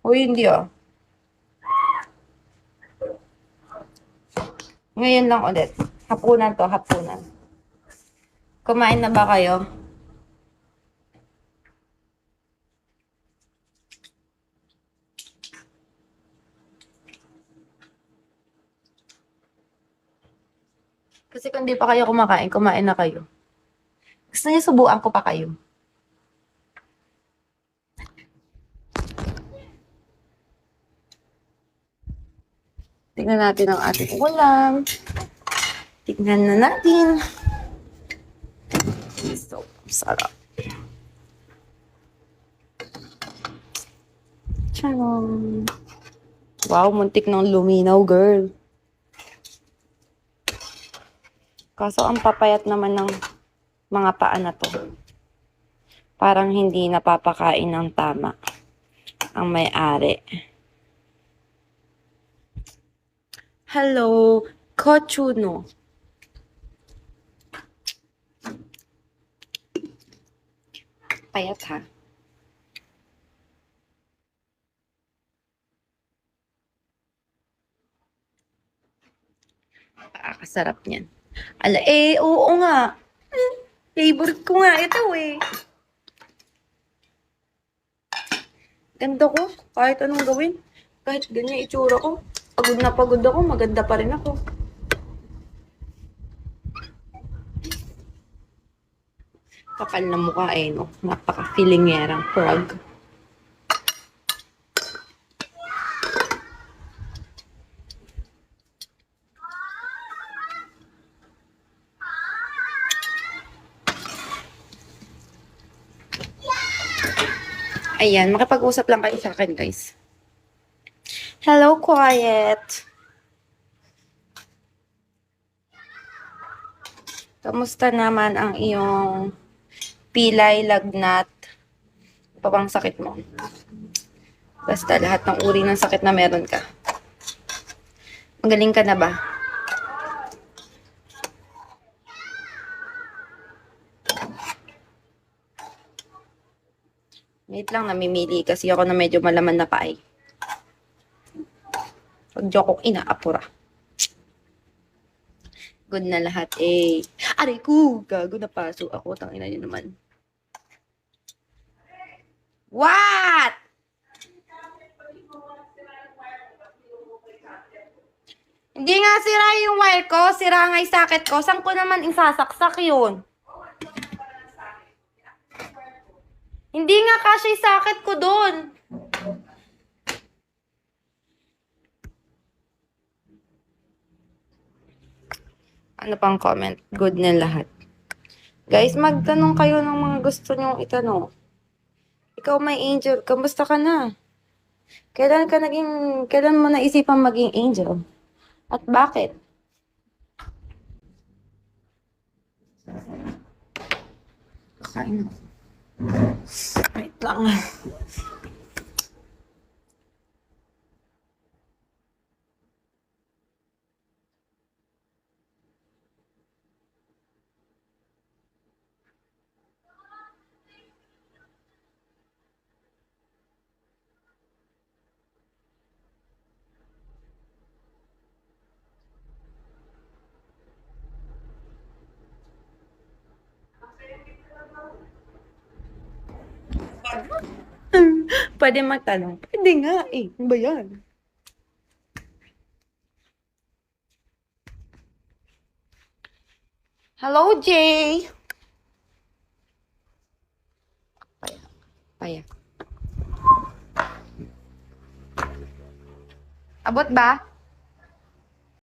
Uy, hindi ah. Ngayon lang ulit. Hapunan to, hapunan. Kumain na ba kayo? Kasi kung di pa kayo kumakain, kumain na kayo. Gusto niyo subuan ko pa kayo? Tignan natin ang ating ulam. Tignan na natin. So, sarap. Charon. Wow, muntik ng luminaw, girl. Kaso ang papayat naman ng mga paa na to. Parang hindi napapakain ng tama ang may-ari. Hello, Kochuno. Payat ha. Pakakasarap niyan. Ala, oo nga. Favorite ko nga ito eh. Ganda ko. Kahit anong gawin. Kahit ganyan itsura ko. Pagod na pagod ako, maganda pa rin ako. Kapal na mukha eh, no? Napaka-feelingerang frog. Ayan, makipag-usap lang kayo sa akin, guys. Hello, quiet. Kamusta naman ang iyong pilay, lagnat? Ano pa bang sakit mo? Basta lahat ng uri ng sakit na meron ka. Magaling ka na ba? Wait lang, namimili kasi ako na medyo malaman na paay. Pag joke kong inaapura. Good na lahat eh. Aray ko, gago na paso ako. Tangina niyo naman. What? Hindi nga sira yung wire ko. Sira nga yung socket ko. Saan ko naman isasaksak yun? Hindi nga kasi yung socket ko doon. Ano pang comment? Good na lahat. Guys, magtanong kayo ng mga gusto nyong itanong. Ikaw may angel, kamusta ka na? Kailan mo naisipang maging angel? At bakit? Kakain mo. Wait lang. Pwede magtanong. Pwede nga eh. Ano ba yan? Hello, Jay! Paya. Paya. Abot ba?